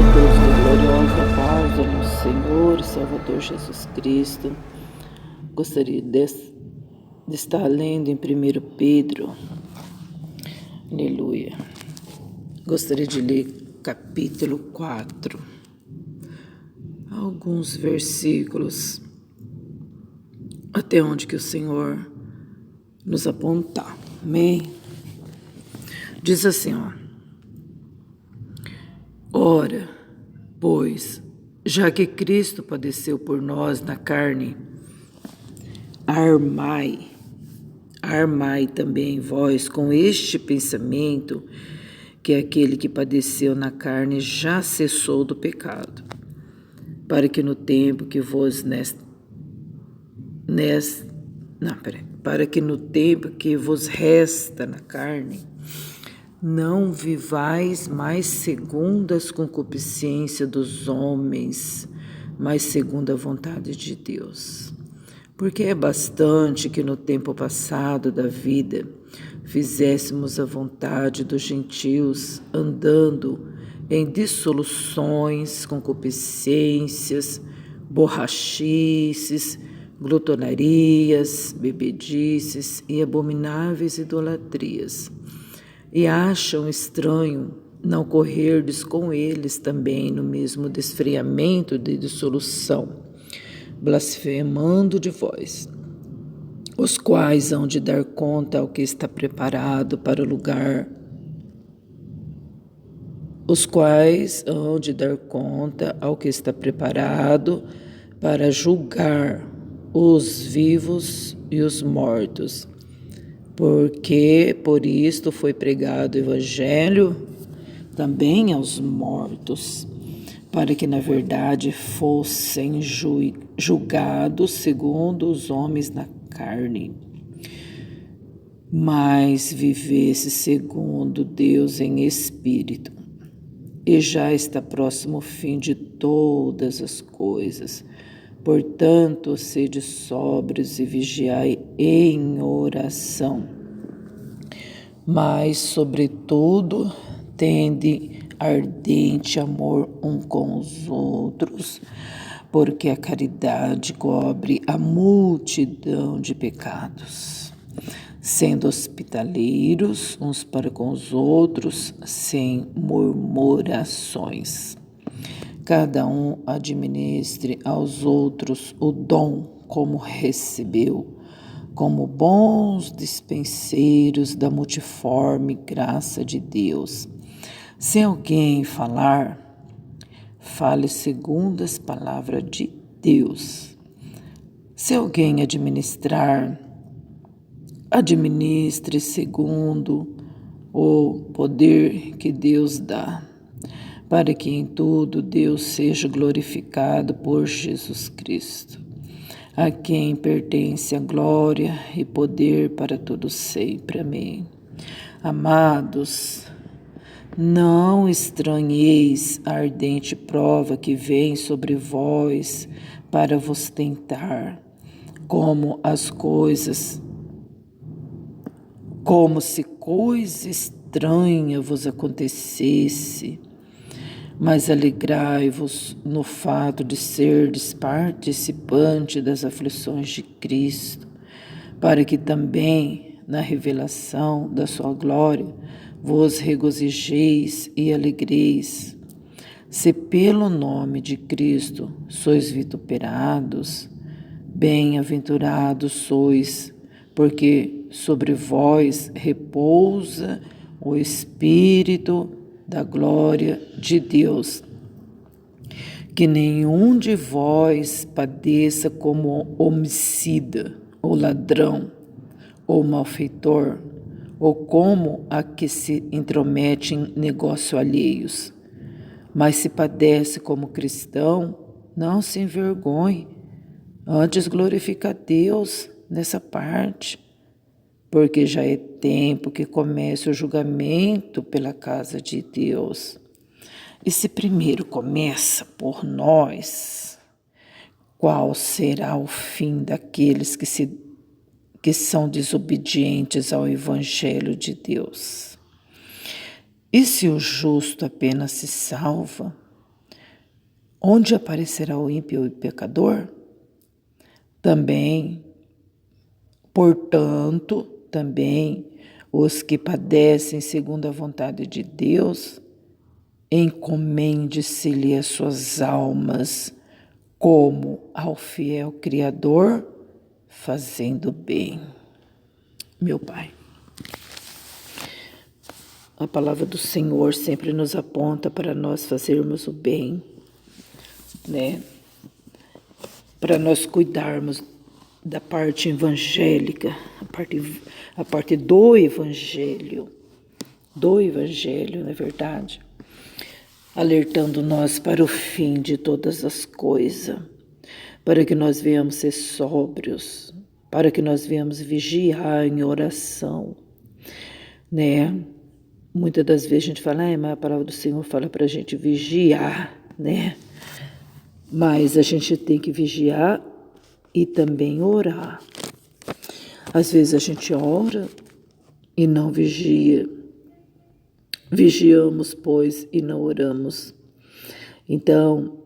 a todos da gloriosa paz do nosso Senhor e Salvador Jesus Cristo. Gostaria de estar lendo em 1 Pedro, aleluia. Gostaria de ler capítulo 4, alguns versículos, até onde que o Senhor nos apontar, amém? Diz assim, Ora, pois, já que Cristo padeceu por nós na carne, armai também vós com este pensamento, que aquele que padeceu na carne já cessou do pecado, para que no tempo que vos resta na carne, não vivais mais segundo as concupiscências dos homens, mas segundo a vontade de Deus. Porque é bastante que no tempo passado da vida fizéssemos a vontade dos gentios, andando em dissoluções, concupiscências, borrachices, glutonarias, bebedices e abomináveis idolatrias. E acham estranho não correrdes com eles também no mesmo desfriamento de dissolução, blasfemando de vós, os quais hão de dar conta ao que está preparado para o lugar, para julgar os vivos e os mortos. Porque por isto foi pregado o Evangelho também aos mortos, para que na verdade fossem julgados segundo os homens na carne, mas vivesse segundo Deus em espírito. E já está próximo o fim de todas as coisas. Portanto, sede sóbrios e vigiai em oração. Mas, sobretudo, tende ardente amor um com os outros, porque a caridade cobre a multidão de pecados. Sendo hospitaleiros uns para com os outros, sem murmurações. Cada um administre aos outros o dom como recebeu, como bons dispenseiros da multiforme graça de Deus. Se alguém falar, fale segundo as palavras de Deus. Se alguém administrar, administre segundo o poder que Deus dá, para que em tudo Deus seja glorificado por Jesus Cristo, a quem pertence a glória e poder para todo sempre. Amém. Amados, não estranheis a ardente prova que vem sobre vós para vos tentar, como se coisa estranha vos acontecesse. Mas alegrai-vos no fato de serdes participante das aflições de Cristo, para que também, na revelação da sua glória, vos regozijeis e alegreis. Se pelo nome de Cristo sois vituperados, bem-aventurados sois, porque sobre vós repousa o Espírito da glória de Deus. Que nenhum de vós padeça como homicida, ou ladrão, ou malfeitor, ou como a que se intromete em negócios alheios. Mas se padece como cristão, não se envergonhe, antes glorifica a Deus nessa parte, porque já é tempo que comece o julgamento pela casa de Deus. E se primeiro começa por nós, qual será o fim daqueles que são desobedientes ao Evangelho de Deus? E se o justo apenas se salva, Onde aparecerá o ímpio e pecador, também, portanto, também os que padecem segundo a vontade de Deus, encomende-se-lhe as suas almas como ao fiel Criador, fazendo bem. Meu Pai, a palavra do Senhor sempre nos aponta para nós fazermos o bem, né? Para nós cuidarmos da parte evangélica, a parte do Evangelho, na verdade, alertando nós para o fim de todas as coisas, para que nós venhamos ser sóbrios, para que nós venhamos vigiar em oração, né? Muitas das vezes a gente fala, mas a palavra do Senhor fala para a gente vigiar, né? Mas a gente tem que vigiar e também orar. Às vezes a gente ora e não vigia. Vigiamos, pois, e não oramos. Então,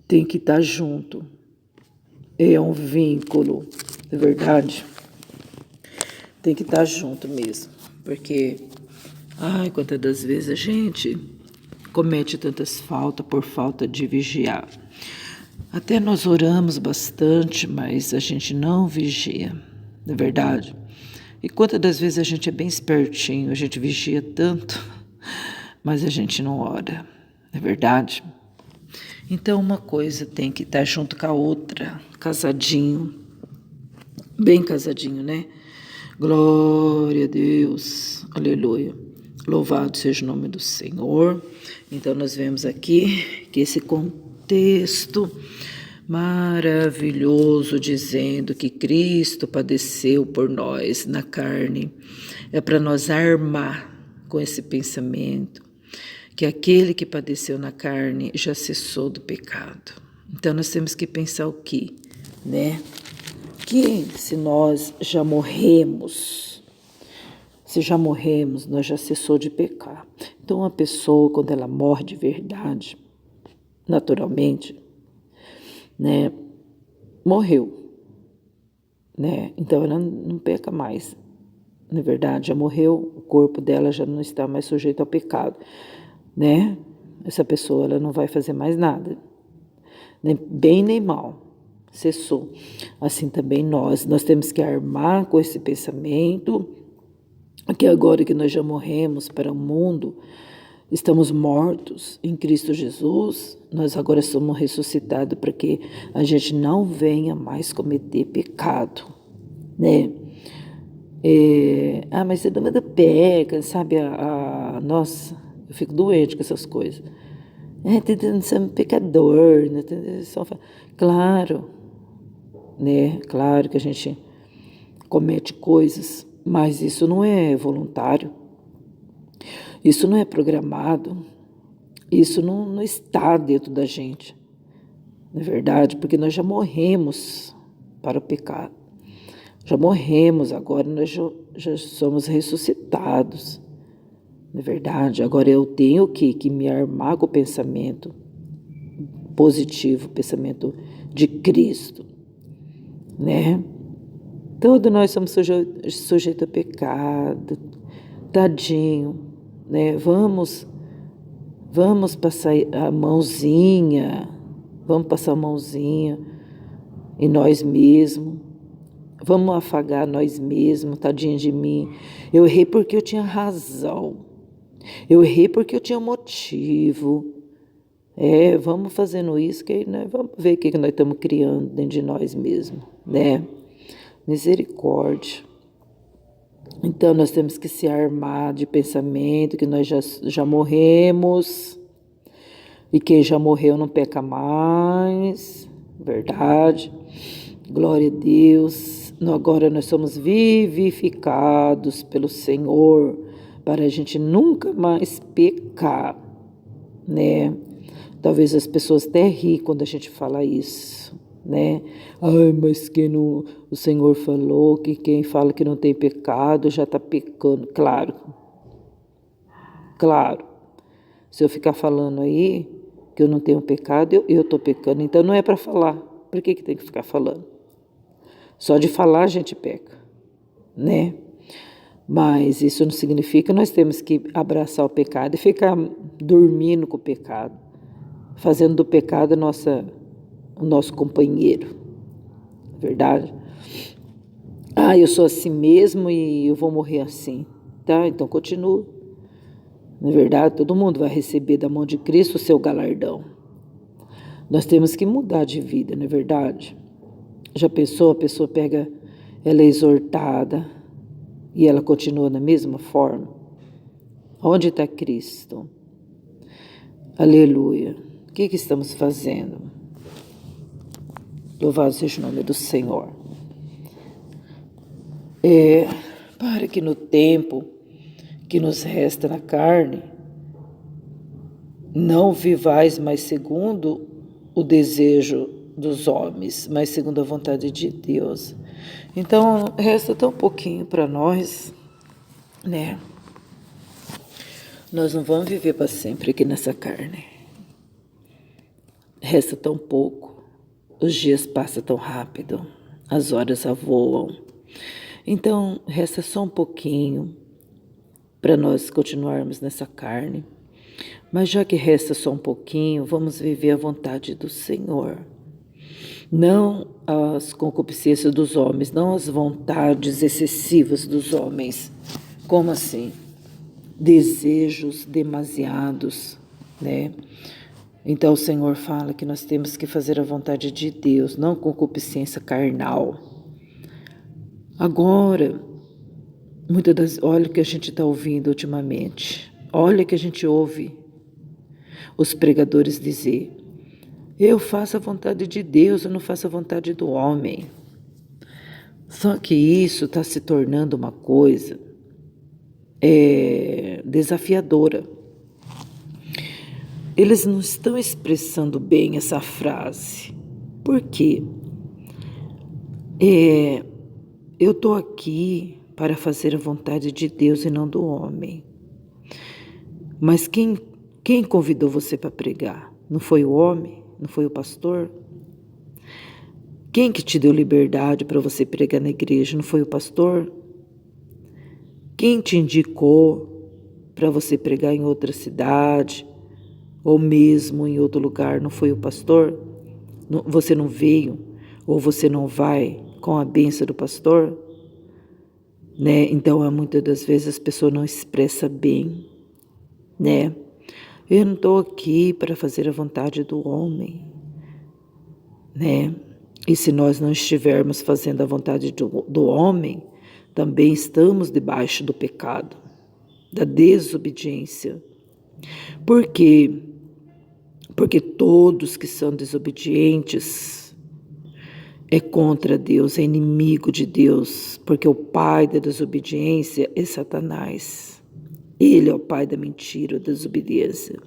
tem que estar junto. É um vínculo, é verdade? Tem que estar junto mesmo. Porque, quantas das vezes a gente comete tantas faltas por falta de vigiar. Até nós oramos bastante, mas a gente não vigia, não é verdade? E quantas das vezes a gente é bem espertinho, a gente vigia tanto, mas a gente não ora, não é verdade? Então uma coisa tem que estar junto com a outra, casadinho, bem casadinho, né? Glória a Deus, aleluia. Louvado seja o nome do Senhor. Então nós vemos aqui que esse contexto maravilhoso dizendo que Cristo padeceu por nós na carne, é para nós armar com esse pensamento que aquele que padeceu na carne já cessou do pecado. Então nós temos que pensar o quê, né? Que se nós já morremos, nós já cessou de pecar. Então, uma pessoa, quando ela morre de verdade, naturalmente, né, morreu, né? Então, ela não peca mais. Na verdade, já morreu, o corpo dela já não está mais sujeito ao pecado, né? Essa pessoa, ela não vai fazer mais nada, nem bem nem mal. Cessou. Assim também nós temos que armar com esse pensamento que agora que nós já morremos para o mundo, estamos mortos em Cristo Jesus, nós agora somos ressuscitados para que a gente não venha mais cometer pecado, né? Mas você não peca, sabe? Nossa, eu fico doente com essas coisas. Você é um pecador, né? Claro, né? Claro que a gente comete coisas, mas isso não é voluntário, isso não é programado, isso não está dentro da gente, não é verdade? Porque nós já morremos para o pecado, já morremos, agora nós já somos ressuscitados, não é verdade? Agora eu tenho que me armar com o pensamento positivo, pensamento de Cristo, né? Todos nós somos sujeitos a pecado, tadinho, né? Vamos passar a mãozinha, em nós mesmos, vamos afagar nós mesmos, tadinho de mim. Eu errei porque eu tinha razão, eu errei porque eu tinha motivo. Vamos fazendo isso, que né, vamos ver o que nós estamos criando dentro de nós mesmos, né? Misericórdia. Então nós temos que se armar de pensamento que nós já morremos e quem já morreu não peca mais, verdade? Glória a Deus. Agora nós somos vivificados pelo Senhor para a gente nunca mais pecar, né? Talvez as pessoas até riem quando a gente fala isso, né? Mas o Senhor falou que quem fala que não tem pecado já está pecando. Claro. Se eu ficar falando aí que que eu não tenho pecado, eu estou pecando. Então não é para falar. Por que tem que ficar falando? Só de falar a gente peca, né? Mas isso não significa que nós temos que abraçar o pecado e ficar dormindo com o pecado, fazendo do pecado o nosso companheiro, verdade? Eu sou assim mesmo e eu vou morrer assim, tá? Então continua. Na verdade, todo mundo vai receber da mão de Cristo o seu galardão. Nós temos que mudar de vida, não é verdade? Já pensou, a pessoa ela é exortada e ela continua da mesma forma? Onde está Cristo? Aleluia. O que estamos fazendo? Louvado seja o nome do Senhor. Para que no tempo que nos resta na carne, não vivais mais segundo o desejo dos homens, mas segundo a vontade de Deus. Então, resta tão pouquinho para nós, né? Nós não vamos viver para sempre aqui nessa carne. Resta tão pouco, os dias passam tão rápido, as horas voam. Então, resta só um pouquinho para nós continuarmos nessa carne. Mas já que resta só um pouquinho, vamos viver a vontade do Senhor. Não as concupiscências dos homens, não as vontades excessivas dos homens. Como assim? Desejos demasiados, né? Então o Senhor fala que nós temos que fazer a vontade de Deus, não concupiscência carnal. Agora, olha o que a gente está ouvindo ultimamente. Olha o que a gente ouve os pregadores dizer: eu faço a vontade de Deus, eu não faço a vontade do homem. Só que isso está se tornando uma coisa desafiadora. Eles não estão expressando bem essa frase. Por quê? Eu estou aqui para fazer a vontade de Deus e não do homem. Mas quem convidou você para pregar? Não foi o homem? Não foi o pastor? Quem que te deu liberdade para você pregar na igreja? Não foi o pastor? Quem te indicou para você pregar em outra cidade? Ou mesmo em outro lugar? Não foi o pastor? Você não veio? Ou você não vai com a bênção do pastor? Né? Então, muitas das vezes as pessoas não expressam bem, né? Eu não estou aqui para fazer a vontade do homem, né? E se nós não estivermos fazendo a vontade do homem, também estamos debaixo do pecado, da desobediência. Por quê? Porque todos que são desobedientes é contra Deus, é inimigo de Deus, porque o pai da desobediência é Satanás. Ele é o pai da mentira, da desobediência.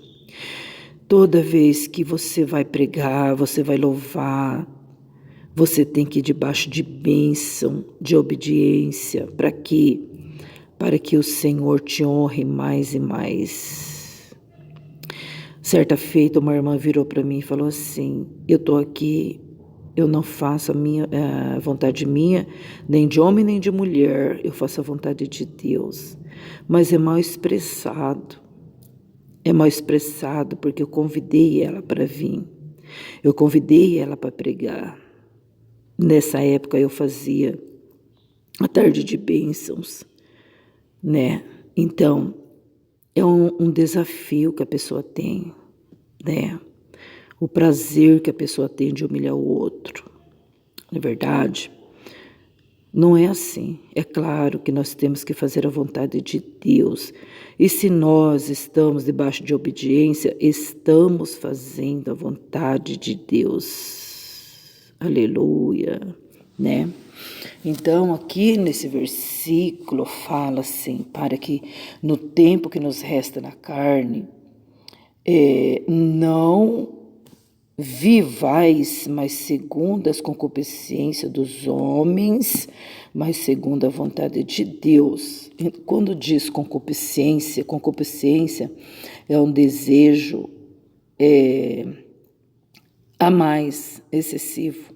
Toda vez que você vai pregar, você vai louvar, você tem que ir debaixo de bênção, de obediência. Para quê? Para que o Senhor te honre mais e mais. Certa feita, uma irmã virou para mim e falou assim: eu estou aqui, eu não faço a vontade minha, nem de homem nem de mulher, eu faço a vontade de Deus. Mas é mal expressado. É mal expressado porque eu convidei ela para vir. Eu convidei ela para pregar. Nessa época eu fazia a tarde de bênçãos, né? Então, é um desafio que a pessoa tem, né? O prazer que a pessoa tem de humilhar o outro. Não é verdade? Não é assim. É claro que nós temos que fazer a vontade de Deus. E se nós estamos debaixo de obediência, estamos fazendo a vontade de Deus. Aleluia, né? Então, aqui nesse versículo fala assim: para que no tempo que nos resta na carne, não vivais mais segundo as concupiscências dos homens, mas segundo a vontade de Deus. Quando diz concupiscência, concupiscência é um desejo a mais excessivo.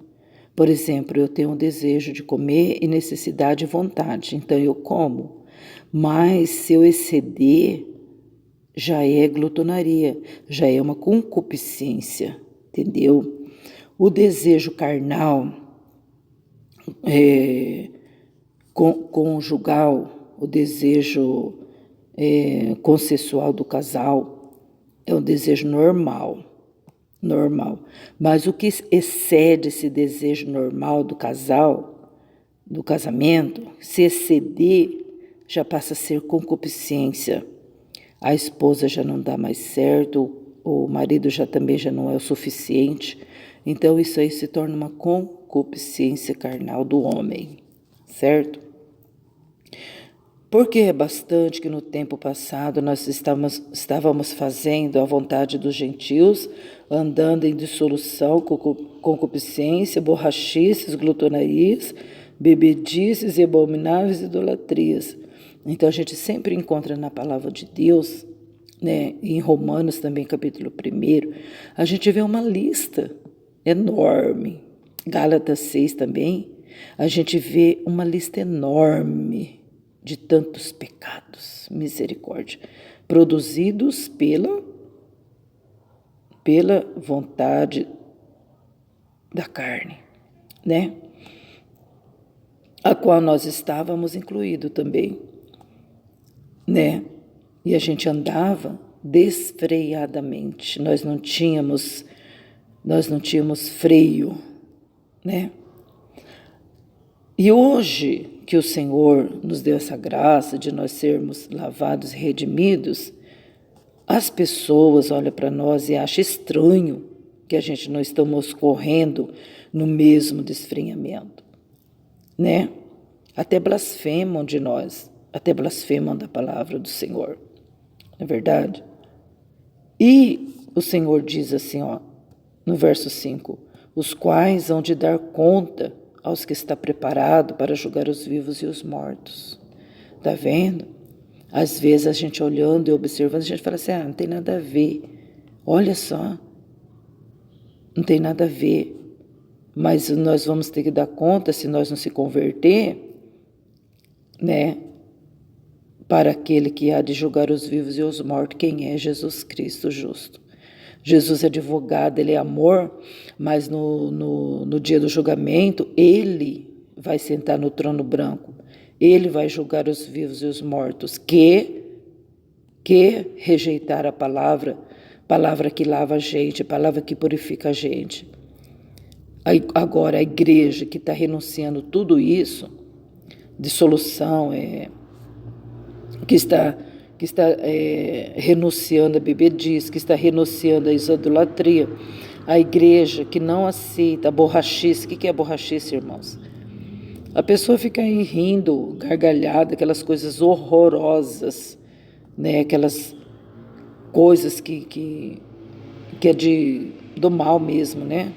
Por exemplo, eu tenho um desejo de comer e necessidade e vontade, então eu como. Mas se eu exceder, já é glutonaria, já é uma concupiscência, entendeu? O desejo carnal, conjugal, o desejo consensual do casal, é um desejo normal. Mas o que excede esse desejo normal do casal, do casamento, se exceder, já passa a ser concupiscência. A esposa já não dá mais certo, o marido também já não é o suficiente. Então isso aí se torna uma concupiscência carnal do homem, certo? Porque é bastante que no tempo passado nós estávamos fazendo a vontade dos gentios, andando em dissolução, concupiscência, borrachices, glutonarias, bebedices e abomináveis idolatrias. Então a gente sempre encontra na palavra de Deus, né, em Romanos também, capítulo 1, a gente vê uma lista enorme. Gálatas 6 também, a gente vê uma lista enorme de tantos pecados, misericórdia, produzidos pela vontade da carne, né? A qual nós estávamos incluídos também, né? E a gente andava desfreadamente, nós não tínhamos freio, né? E hoje que o Senhor nos deu essa graça de nós sermos lavados e redimidos, as pessoas olham para nós e acham estranho que a gente não estamos correndo no mesmo desfriamento, né? Até blasfemam de nós, até blasfemam da palavra do Senhor, não é verdade? E o Senhor diz assim, no verso 5, os quais hão de dar conta aos que está preparado para julgar os vivos e os mortos. Tá vendo? Às vezes a gente olhando e observando, a gente fala assim, não tem nada a ver. Olha só, não tem nada a ver. Mas nós vamos ter que dar conta, se nós não se converter, né? Para aquele que há de julgar os vivos e os mortos, quem é Jesus Cristo justo. Jesus é advogado, ele é amor, mas no dia do julgamento, ele vai sentar no trono branco. Ele vai julgar os vivos e os mortos que rejeitar a palavra que lava a gente, palavra que purifica a gente. Agora, a igreja que está renunciando tudo isso, dissolução, que está renunciando a bebedice, que está renunciando a idolatria, a igreja que não aceita a borrachice. O que é borrachice, irmãos? A pessoa fica aí rindo, gargalhada, aquelas coisas horrorosas, né? Aquelas coisas que é do mal mesmo, né?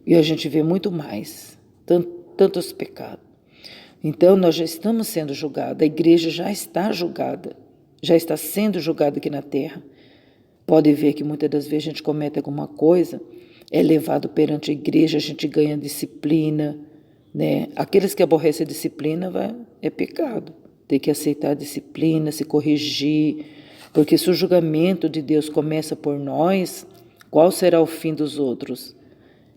E a gente vê muito mais, tantos pecados. Então, nós já estamos sendo julgados, a igreja já está julgada, já está sendo julgada aqui na terra. Pode ver que muitas das vezes a gente comete alguma coisa, é levado perante a igreja, a gente ganha disciplina, né? Aqueles que aborrecem a disciplina é pecado, tem que aceitar a disciplina, se corrigir, porque se o julgamento de Deus começa por nós, qual será o fim dos outros?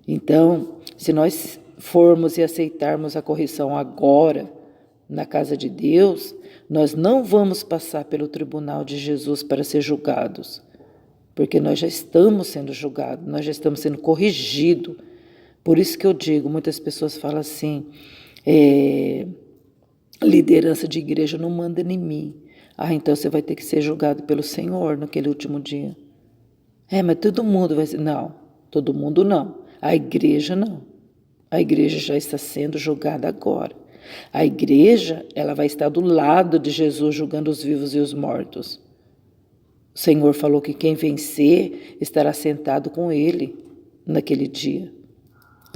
Então, se nós formos e aceitarmos a correção agora na casa de Deus, nós não vamos passar pelo tribunal de Jesus para ser julgados, porque nós já estamos sendo julgados, nós já estamos sendo corrigidos. Por isso que eu digo, muitas pessoas falam assim, liderança de igreja não manda em mim. Então você vai ter que ser julgado pelo Senhor naquele último dia. Mas todo mundo vai ser... Não, todo mundo não. A igreja não. A igreja já está sendo julgada agora. A igreja, ela vai estar do lado de Jesus julgando os vivos e os mortos. O Senhor falou que quem vencer estará sentado com ele naquele dia.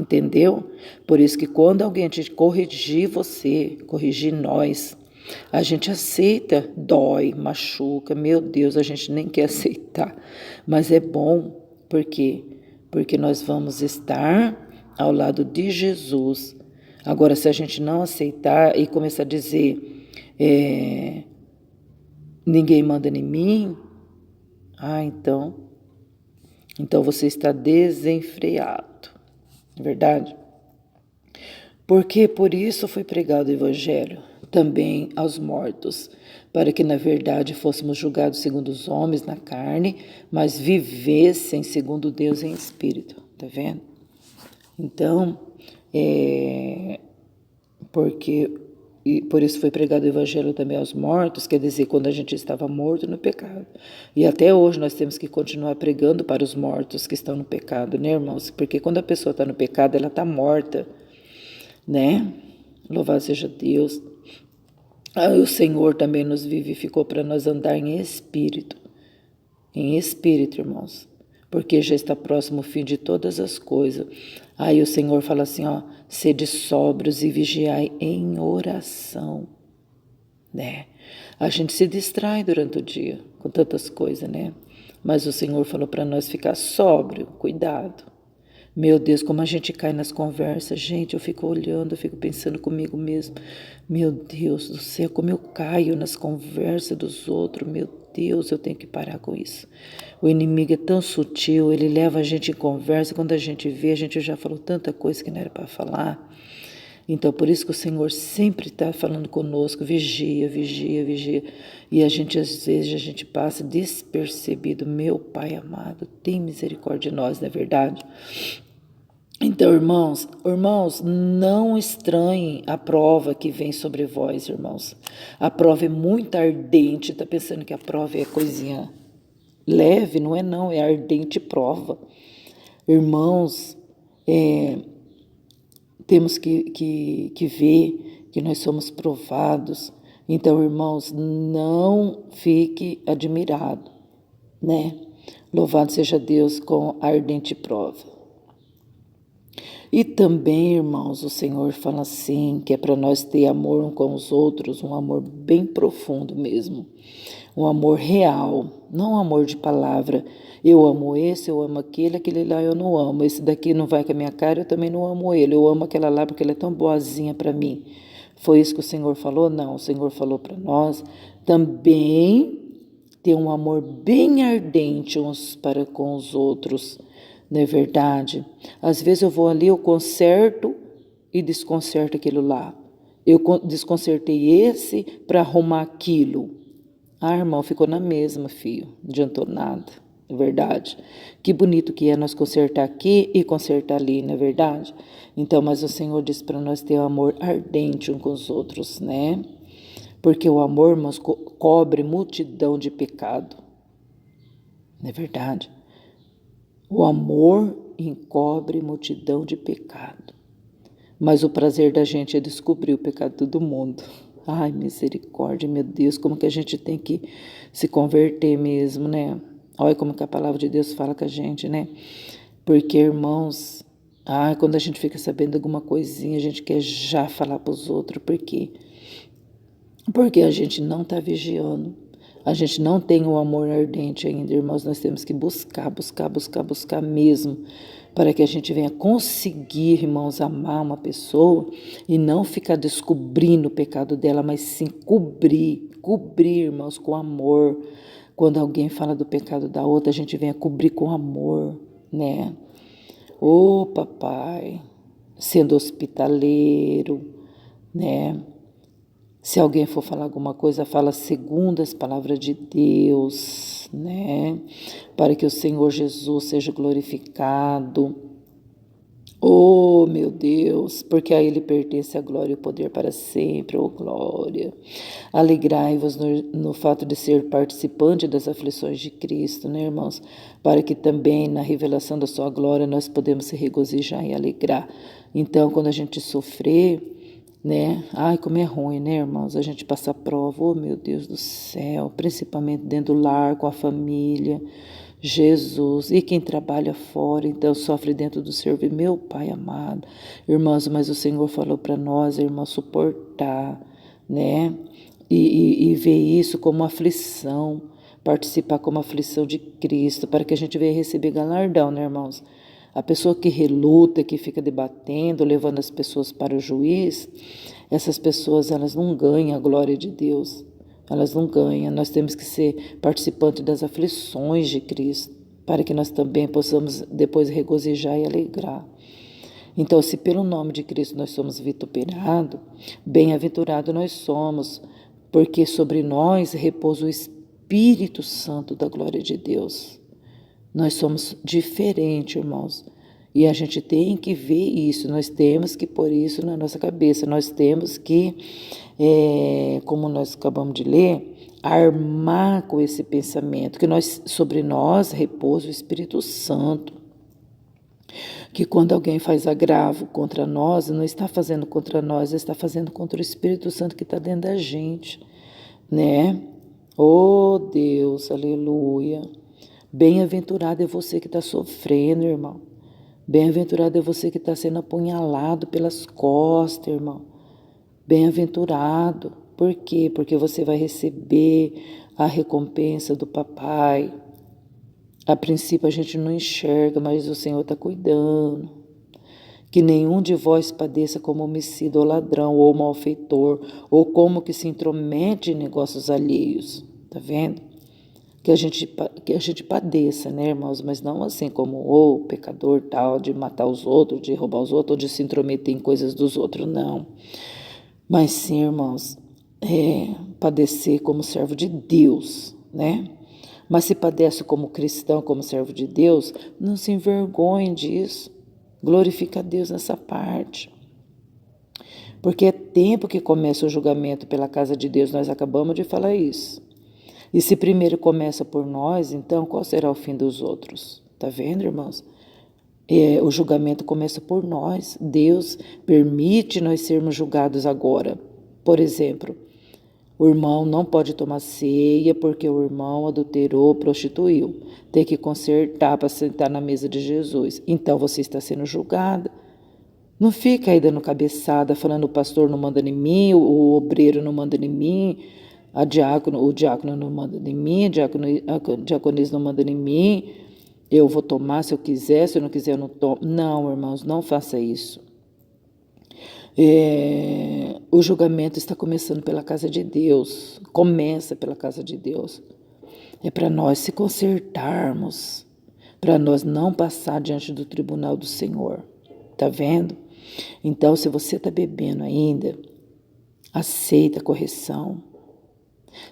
Entendeu? Por isso que quando alguém te corrigir você, corrigir nós, A gente aceita, dói, machuca, meu Deus, a gente nem quer aceitar. Mas é bom, por quê? Porque nós vamos estar ao lado de Jesus. Agora, se a gente não aceitar e começar a dizer, ninguém manda em mim, então você está desenfreado, não é verdade? Porque por isso foi pregado o Evangelho também aos mortos, para que na verdade fôssemos julgados segundo os homens na carne, mas vivessem segundo Deus em espírito, tá vendo? Então, por isso foi pregado o Evangelho também aos mortos, quer dizer, quando a gente estava morto no pecado. E até hoje nós temos que continuar pregando para os mortos que estão no pecado, né, irmãos? Porque quando a pessoa está no pecado, ela está morta, né? Louvado seja Deus. O Senhor também nos vivificou para nós andar em espírito, irmãos, porque já está próximo o fim de todas as coisas. Aí o Senhor fala assim, sede sóbrios e vigiai em oração, né? A gente se distrai durante o dia com tantas coisas, né? Mas o Senhor falou para nós ficar sóbrio, cuidado. Meu Deus, como a gente cai nas conversas. Gente, eu fico olhando, eu fico pensando comigo mesmo. Meu Deus do céu, como eu caio nas conversas dos outros. Meu Deus, eu tenho que parar com isso. O inimigo é tão sutil, ele leva a gente em conversa. Quando a gente vê, a gente já falou tanta coisa que não era para falar. Então, por isso que o Senhor sempre está falando conosco, vigia, vigia, vigia. E a gente, às vezes, a gente passa despercebido. Meu Pai amado, tem misericórdia de nós, não é verdade? Então, irmãos, não estranhem a prova que vem sobre vós, irmãos. A prova é muito ardente, tá pensando que a prova é coisinha leve? Não é não, é ardente prova. Irmãos, temos que ver que nós somos provados. Então, irmãos, não fique admirado, né? Louvado seja Deus com a ardente prova. E também, irmãos, o Senhor fala assim, que é para nós ter amor uns com os outros, um amor bem profundo mesmo, um amor real, não um amor de palavra. Eu amo esse, eu amo aquele lá eu não amo, esse daqui não vai com a minha cara, eu também não amo ele, eu amo aquela lá porque ela é tão boazinha para mim. Foi isso que o Senhor falou? Não, o Senhor falou para nós também ter um amor bem ardente uns para com os outros. Não é verdade? Às vezes eu vou ali, eu conserto e desconcerto aquilo lá. Eu desconcertei esse para arrumar aquilo. Irmão, ficou na mesma, filho. Não adiantou nada, não é verdade? Que bonito que é nós consertar aqui e consertar ali, não é verdade? Então, mas o Senhor disse para nós ter um amor ardente uns com os outros, né? Porque o amor, irmãos, cobre multidão de pecado. Não é verdade? O amor encobre multidão de pecado. Mas o prazer da gente é descobrir o pecado do mundo. Ai, misericórdia, meu Deus, como que a gente tem que se converter mesmo, né? Olha como que a palavra de Deus fala com a gente, né? Porque, irmãos, quando a gente fica sabendo alguma coisinha, a gente quer já falar para os outros. Por quê? Porque a gente não está vigiando. A gente não tem o amor ardente ainda, irmãos. Nós temos que buscar mesmo, para que a gente venha conseguir, irmãos, amar uma pessoa e não ficar descobrindo o pecado dela, mas sim cobrir, irmãos, com amor. Quando alguém fala do pecado da outra, a gente venha cobrir com amor, né? Ô, papai, sendo hospitaleiro, né? Se alguém for falar alguma coisa, fala segundo as palavras de Deus, né? Para que o Senhor Jesus seja glorificado. Oh, meu Deus, porque a Ele pertence a glória e o poder para sempre, oh glória. Alegrai-vos no fato de ser participante das aflições de Cristo, né, irmãos? Para que também na revelação da sua glória nós podemos se regozijar e alegrar. Então, quando a gente sofrer, né? Ai, como é ruim, né, irmãos? A gente passa prova, oh meu Deus do céu, principalmente dentro do lar, com a família, Jesus. E quem trabalha fora, então sofre dentro do serviço, meu Pai amado. Irmãos, mas o Senhor falou para nós, irmãos, suportar, né? e ver isso como aflição, participar como aflição de Cristo, para que a gente venha receber galardão, né, irmãos? A pessoa que reluta, que fica debatendo, levando as pessoas para o juiz, essas pessoas, elas não ganham a glória de Deus. Elas não ganham. Nós temos que ser participantes das aflições de Cristo, para que nós também possamos depois regozijar e alegrar. Então, se pelo nome de Cristo nós somos vituperados, bem-aventurado nós somos, porque sobre nós repousa o Espírito Santo da glória de Deus. Nós somos diferentes, irmãos, e a gente tem que ver isso, nós temos que pôr isso na nossa cabeça, nós temos que, como nós acabamos de ler, armar com esse pensamento, que sobre nós repousa o Espírito Santo. Que quando alguém faz agravo contra nós, não está fazendo contra nós, está fazendo contra o Espírito Santo que está dentro da gente, né? Oh Deus, aleluia. Bem-aventurado é você que está sofrendo, irmão. Bem-aventurado é você que está sendo apunhalado pelas costas, irmão. Bem-aventurado. Por quê? Porque você vai receber a recompensa do papai. A princípio a gente não enxerga, mas o Senhor está cuidando. Que nenhum de vós padeça como homicida ou ladrão ou malfeitor, ou como que se intromete em negócios alheios. Tá vendo? Que a gente padeça, né, irmãos? Mas não assim como o pecador tal, de matar os outros, de roubar os outros, ou de se intrometer em coisas dos outros, não. Mas sim, irmãos, padecer como servo de Deus, né? Mas se padece como cristão, como servo de Deus, não se envergonhe disso. Glorifica a Deus nessa parte. Porque é tempo que começa o julgamento pela casa de Deus, nós acabamos de falar isso. E se primeiro começa por nós, então qual será o fim dos outros? Tá vendo, irmãos? O julgamento começa por nós. Deus permite nós sermos julgados agora. Por exemplo, o irmão não pode tomar ceia porque o irmão adulterou, prostituiu. Tem que consertar para sentar na mesa de Jesus. Então você está sendo julgado. Não fica aí dando cabeçada, falando o pastor não manda em mim, o obreiro não manda em mim, o diácono não manda em mim, a diaconisa não manda em mim. Eu vou tomar se eu quiser, se eu não quiser eu não tomo. Não, irmãos, não faça isso. O julgamento está começando pela casa de Deus. Começa pela casa de Deus. É para nós se consertarmos, para nós não passar diante do tribunal do Senhor. Tá vendo? Então, se você está bebendo ainda, aceita a correção.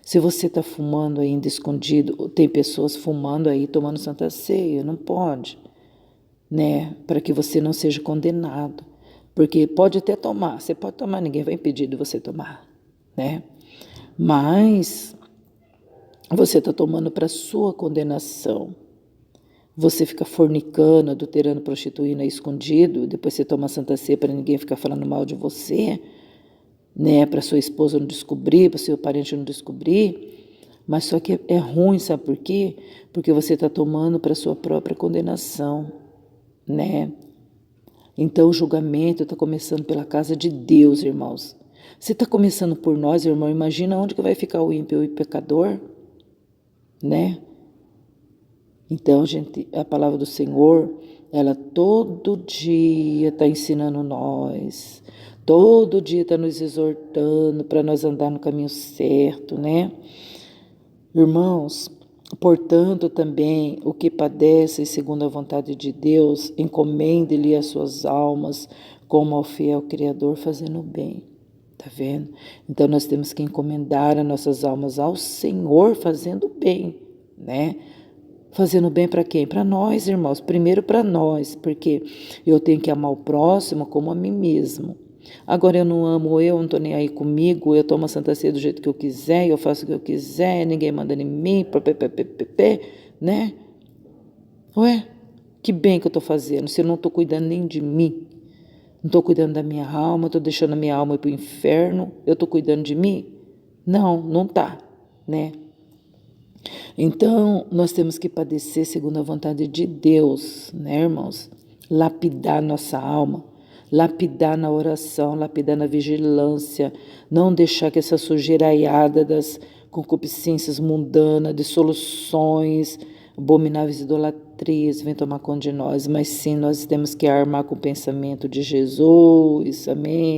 Se você está fumando ainda escondido, tem pessoas fumando aí, tomando Santa Ceia, não pode, né? Para que você não seja condenado. Porque pode até tomar, você pode tomar, ninguém vai impedir de você tomar, né? Mas você está tomando para sua condenação. Você fica fornicando, adulterando, prostituindo aí escondido, depois você toma Santa Ceia para ninguém ficar falando mal de você, né? Para sua esposa não descobrir, para seu parente não descobrir. Mas só que é ruim, sabe por quê? Porque você está tomando para sua própria condenação, né? Então o julgamento está começando pela casa de Deus, irmãos. Se está começando por nós, irmão, imagina onde que vai ficar o ímpio e o pecador, né? Então, gente, a palavra do Senhor, ela todo dia está ensinando nós, todo dia está nos exortando para nós andar no caminho certo, né? Irmãos, portanto, também o que padece segundo a vontade de Deus, encomende-lhe as suas almas como ao fiel Criador fazendo o bem. Tá vendo? Então nós temos que encomendar as nossas almas ao Senhor fazendo o bem, né? Fazendo bem para quem? Para nós, irmãos. Primeiro para nós, porque eu tenho que amar o próximo como a mim mesmo. Agora eu não amo eu, não estou nem aí comigo, eu tomo a Santa Ceia do jeito que eu quiser, eu faço o que eu quiser, ninguém manda em mim, né? Ué, que bem que eu estou fazendo, se eu não estou cuidando nem de mim, não estou cuidando da minha alma, estou deixando a minha alma ir para o inferno, eu estou cuidando de mim? Não, não está, né? Então, nós temos que padecer segundo a vontade de Deus, né, irmãos? Lapidar nossa alma, lapidar na oração, lapidar na vigilância, não deixar que essa sujeira aiada das concupiscências mundanas, dissoluções, abomináveis idolatrias venham tomar conta de nós, mas sim nós temos que armar com o pensamento de Jesus, amém?